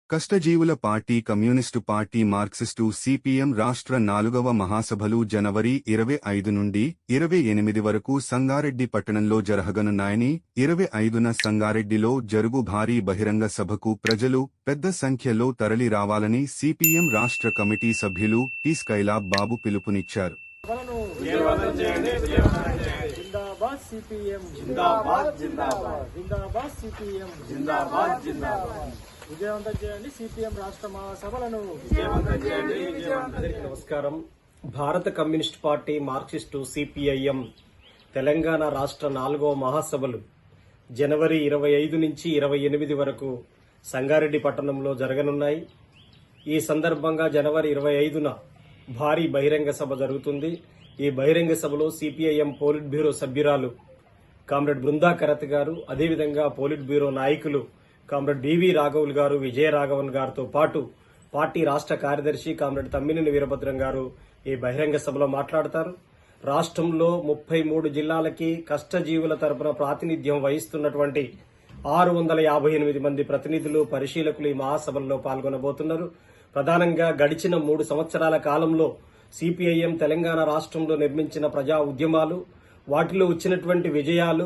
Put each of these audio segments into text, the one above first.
కష్టజీవుల party communist party marxist CPM రాష్ట్ర 4వ మహాసభలు జనవరి 25 నుండి 28 వరకు సంగారెడ్డి పట్టణంలో జరగనున్నాయని 25న సంగారెడ్డిలో జరుగు భారీ బహిరంగ సభకు ప్రజలు పెద్ద సంఖ్యలో తరలి రావాలని సిపిఎం రాష్ట్ర కమిటీ సభ్యులు టి స్కైలాబ్ బాబు పిలుపునిచ్చారు. जिंदाबाद सीपीएम जिंदाबाद जिंदाबाद जिंदाबाद सीपीएम जिंदाबाद जिंदाबाद విజయవంతం చేయండి సిపిఎం రాష్ట్ర మహాసభలను విజయవంతం చేయండి. అందరికీ నమస్కారం. భారత communist party Marxist CPIM Telangana రాష్ట్ర 4వ మహాసభలు జనవరి 25 నుంచి 28 వరకు సంగారెడ్డి పట్టణంలో జరగనున్నాయి. ఈ సందర్భంగా జనవరి 25న భారీ బహిరంగ సభ జరుగుతుంది. ఈ బహిరంగ సభలో సిపిఐఎం పోలిట్ బ్యూరో సభ్యురాలు కామ్రేడ్ బృందా కరత్ గారు, అదేవిధంగా పోలిట్ బ్యూరో నాయకులు కామ్రేడ్ బివి రాఘవులు గారు, విజయ రాఘవన్ గారితో పాటు పార్టీ రాష్ట్ర కార్యదర్శి కామ్రేడ్ తమ్మినేని వీరభద్రం గారు ఈ బహిరంగ సభలో మాట్లాడతారు. రాష్ట్రంలో 33 జిల్లాలకి కష్టజీవుల తరపున ప్రాతినిధ్యం వహిస్తున్నటువంటి 658 మంది ప్రతినిధులు, పరిశీలకులు ఈ మహాసభల్లో పాల్గొనబోతున్నారు. ప్రధానంగా గడిచిన 3 సంవత్సరాల కాలంలో సిపిఐఎం తెలంగాణ రాష్ట్రంలో నిర్మించిన ప్రజా ఉద్యమాలు, వాటిలో వచ్చినటువంటి విజయాలు,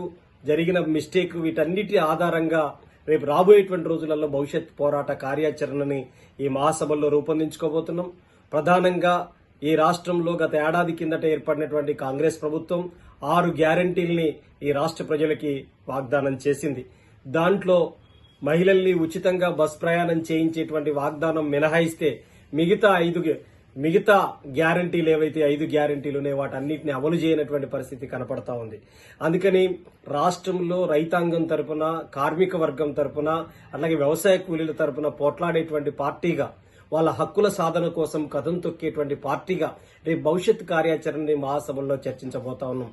జరిగిన మిస్టేక్, వీటన్నిటి ఆధారంగా రేపు రాబోయేటువంటి రోజులలో భవిష్యత్ పోరాట కార్యాచరణని ఈ మహాసభల్లో రూపొందించుకోబోతున్నాం. ప్రధానంగా ఈ రాష్ట్రంలో గత ఏడాది కిందట ఏర్పడినటువంటి కాంగ్రెస్ ప్రభుత్వం 6 గ్యారంటీల్ని ఈ రాష్ట్ర ప్రజలకి వాగ్దానం చేసింది. దాంట్లో మహిళల్ని ఉచితంగా బస్ ప్రయాణం చేయించేటువంటి వాగ్దానం మినహాయిస్తే మిగతా గ్యారంటీలు ఏవైతే 5 గ్యారంటీలు ఉన్నాయో వాటన్నిటిని అమలు చేయనటువంటి పరిస్థితి కనపడతా ఉంది. అందుకని రాష్ట్రంలో రైతాంగం తరపున, కార్మిక వర్గం తరపున, అలాగే వ్యవసాయ కూలీల తరపున పోట్లాడేటువంటి పార్టీగా, వాళ్ళ హక్కుల సాధన కోసం కథం తొక్కేటువంటి పార్టీగా రేపు భవిష్యత్ కార్యాచరణని మహాసభల్లో చర్చించబోతా ఉన్నాం.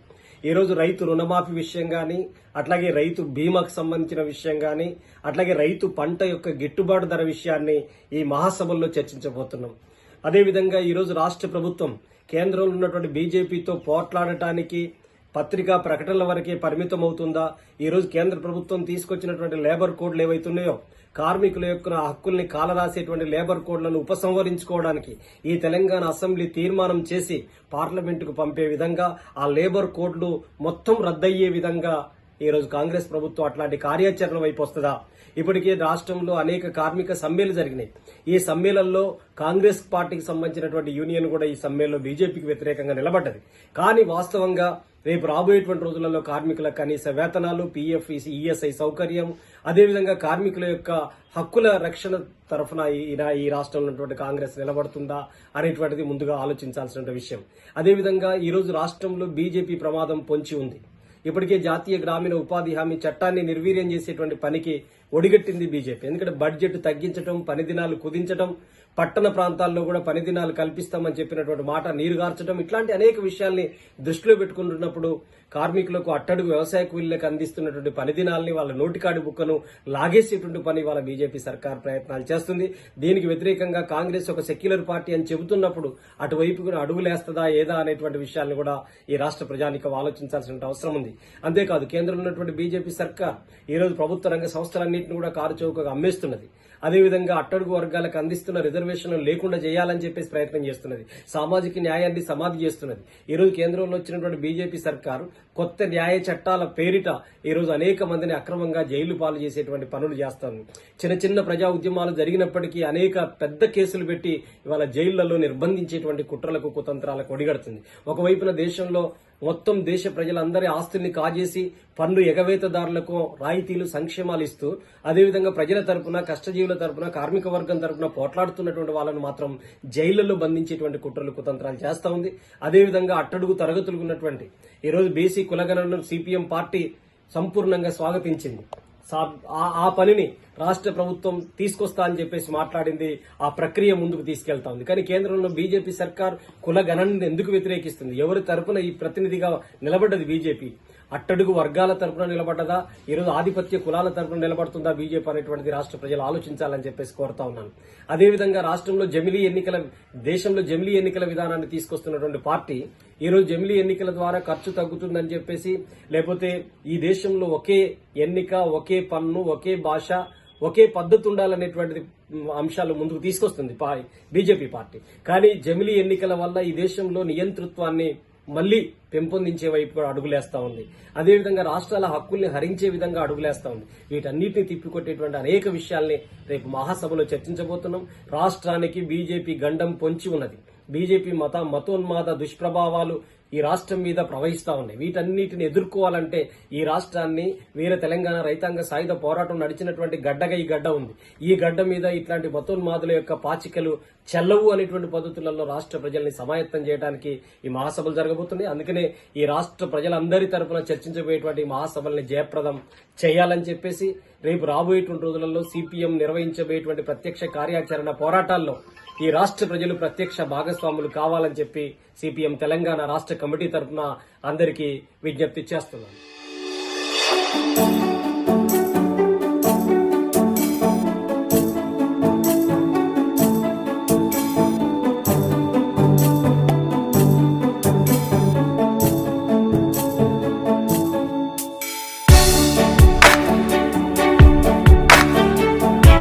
ఈ రోజు రైతు రుణమాఫీ విషయం గాని, అట్లాగే రైతు బీమాకు సంబంధించిన విషయం గాని, అట్లాగే రైతు పంట యొక్క గిట్టుబాటు ధర విషయాన్ని ఈ మహాసభల్లో చర్చించబోతున్నాం. అదేవిధంగా ఈరోజు రాష్ట్ర ప్రభుత్వం కేంద్రంలో ఉన్నటువంటి బీజేపీతో పోట్లాడటానికి పత్రికా ప్రకటనల వరకే పరిమితం అవుతుందా? ఈరోజు కేంద్ర ప్రభుత్వం తీసుకొచ్చినటువంటి లేబర్ కోడ్లు ఏవైతున్నాయో, కార్మికుల యొక్క హక్కుల్ని కాలరాసేటువంటి లేబర్ కోడ్లను ఉపసంహరించుకోవడానికి ఈ తెలంగాణ అసెంబ్లీ తీర్మానం చేసి పార్లమెంటుకు పంపే విధంగా, ఆ లేబర్ కోడ్లు మొత్తం రద్దయ్యే విధంగా ఈరోజు కాంగ్రెస్ ప్రభుత్వం అట్లాంటి కార్యాచరణ వైపు వస్తుందా? ఇప్పటికే రాష్ట్రంలో అనేక కార్మిక సమ్మెలు జరిగినాయి. ఈ సమ్మెలలో కాంగ్రెస్ పార్టీకి సంబంధించినటువంటి యూనియన్ కూడా ఈ సమ్మెలో బీజేపీకి వ్యతిరేకంగా నిలబడ్డది. కానీ వాస్తవంగా రేపు రాబోయేటువంటి రోజులలో కార్మికుల కనీస వేతనాలు, పీఎఫ్, ఈఎస్ఐ సౌకర్యం, అదేవిధంగా కార్మికుల యొక్క హక్కుల రక్షణ తరఫున ఈ రాష్ట్రంలో ఉన్నటువంటి కాంగ్రెస్ నిలబడుతుందా అనేటువంటిది ముందుగా ఆలోచించాల్సిన విషయం. అదేవిధంగా ఈరోజు రాష్ట్రంలో బీజేపీ ప్రమాదం పొంచి ఉంది. ఇప్పటికే జాతీయ గ్రామీణ ఉపాధి హామీ చట్టాన్ని నిర్వీర్యం చేసేటువంటి పనికి ఒడిగట్టింది బీజేపీ. ఎందుకంటే బడ్జెట్ తగ్గించడం, పని దినాలు కుదించడం, పట్టణ ప్రాంతాల్లో కూడా పని దినాలు కల్పిస్తామని చెప్పినటువంటి మాట నీరుగార్చడం, ఇట్లాంటి అనేక విషయాల్ని దృష్టిలో పెట్టుకుంటున్నప్పుడు కార్మికులకు, అట్టడుగు వ్యవసాయ కూలీలకు అందిస్తున్నటువంటి పని దినాల్ని, వాళ్ళ నోటికాడి బుక్కను లాగేసేటువంటి పని వాళ్ళ బీజేపీ సర్కార్ ప్రయత్నాలు చేస్తుంది. దీనికి వ్యతిరేకంగా కాంగ్రెస్ ఒక సెక్యులర్ పార్టీ అని చెబుతున్నప్పుడు అటువైపు అడుగులేస్తుందా ఏదా అనేటువంటి విషయాలను కూడా ఈ రాష్ట్ర ప్రజానికం ఆలోచించాల్సిన అవసరం ఉంది. అంతేకాదు, కేంద్రంలో ఉన్నటువంటి బీజేపీ సర్కార్ ఈరోజు ప్రభుత్వ రంగ సంస్థలన్నింటినీ కూడా కారుచౌకగా అమ్మేస్తున్నది. అదేవిధంగా అట్టడుగు వర్గాలకు అందిస్తున్న రిజర్వేషన్లు లేకుండా చేయాలని చెప్పేసి ప్రయత్నం చేస్తున్నది. సామాజిక న్యాయాన్ని సమాధి చేస్తున్నది. ఈరోజు కేంద్రంలో వచ్చినటువంటి బీజేపీ సర్కారు కొత్త న్యాయ చట్టాల పేరిట ఈరోజు అనేక మందిని అక్రమంగా జైలు పాలు చేసేటువంటి పనులు చేస్తుంది. చిన్న చిన్న ప్రజా ఉద్యమాలు జరిగినప్పటికీ అనేక పెద్ద కేసులు పెట్టి ఇవాళ జైళ్లలో నిర్బంధించేటువంటి కుట్రలకు, కుతంత్రాలకు ఒడిగడుతుంది. ఒకవైపున దేశంలో మొత్తం దేశ ప్రజలందరి ఆస్తుల్ని కాజేసి పన్ను ఎగవేతదారులకు రాయితీలు, సంక్షేమాలు ఇస్తూ, అదేవిధంగా ప్రజల తరపున, కష్టజీవుల తరపున, కార్మిక వర్గం తరపున పోట్లాడుతున్నటువంటి వాళ్ళను మాత్రం జైళ్లలో బంధించేటువంటి కుట్రలు, కుతంత్రాలు చేస్తా ఉంది. అదేవిధంగా అట్టడుగు తరగతులు ఉన్నటువంటి ఈరోజు బీసీ కులగణను సిపిఎం పార్టీ సంపూర్ణంగా స్వాగతించింది. ఆ పనిని రాష్ట్ర ప్రభుత్వం తీసుకొస్తా అని చెప్పేసి మాట్లాడింది. ఆ ప్రక్రియ ముందుకు తీసుకెళ్తా ఉంది. కానీ కేంద్రంలో బీజేపీ సర్కార్ కుల గణనని ఎందుకు వ్యతిరేకిస్తుంది? ఎవరి తరపున ఈ ప్రతినిధిగా నిలబడ్డది బీజేపీ? అట్టడుగు వర్గాల తరపున నిలబడ్డదా? ఈరోజు ఆధిపత్య కులాల తరపున నిలబడుతుందా బీజేపీ అనేటువంటిది రాష్ట్ర ప్రజలు ఆలోచించాలని చెప్పేసి కోరుతా ఉన్నాను. అదేవిధంగా రాష్ట్రంలో దేశంలో జమిలీ ఎన్నికల విధానాన్ని తీసుకొస్తున్నటువంటి పార్టీ ఈరోజు జమిలీ ఎన్నికల ద్వారా ఖర్చు తగ్గుతుందని చెప్పేసి, లేకపోతే ఈ దేశంలో ఒకే ఎన్నిక, ఒకే పన్ను, ఒకే భాష, ఒకే పద్ధతి ఉండాలనేటువంటిది అంశాలు ముందుకు తీసుకొస్తుంది బీజేపీ పార్టీ. కానీ జమిలీ ఎన్నికల వల్ల ఈ దేశంలో నియంతృత్వాన్ని మళ్లీ పెంపొందించే వైపు కూడా అడుగులేస్తా ఉంది. అదేవిధంగా రాష్ట్రాల హక్కుల్ని హరించే విధంగా అడుగులేస్తా ఉంది. వీటన్నిటిని తిప్పికొట్టేటువంటి అనేక విషయాల్ని రేపు మహాసభలో చర్చించబోతున్నాం. రాష్ట్రానికి బీజేపీ గండం పొంచి ఉన్నది. బీజేపీ మతోన్మాద దుష్ప్రభావాలు ఈ రాష్ట్రం మీద ప్రవహిస్తా ఉన్నాయి. వీటన్నిటిని ఎదుర్కోవాలంటే ఈ రాష్ట్రాన్ని వీర తెలంగాణ రైతాంగ సాయుధ పోరాటం నడిచినటువంటి గడ్డగా ఈ గడ్డ ఉంది. ఈ గడ్డ మీద ఇట్లాంటి మతోన్మాదుల యొక్క పాచికలు చెల్లవు అనేటువంటి పద్ధతులలో రాష్ట్ర ప్రజల్ని సమాయత్తం చేయడానికి ఈ మహాసభలు జరగబోతున్నాయి. అందుకనే ఈ రాష్ట్ర ప్రజలందరి తరపున చర్చించబోయేటువంటి ఈ మహాసభల్ని జయప్రదం చేయాలని చెప్పేసి రేపు రాబోయేటువంటి రోజులలో సిపిఎం నిర్వహించబోయేటువంటి ప్రత్యక్ష కార్యాచరణ పోరాటాల్లో ఈ రాష్ట్ర ప్రజలు ప్రత్యక్ష భాగస్వాములు కావాలని చెప్పి సిపిఎం తెలంగాణ రాష్ట్ర కమిటీ తరఫున అందరికీ విజ్ఞప్తి చేస్తున్నాను.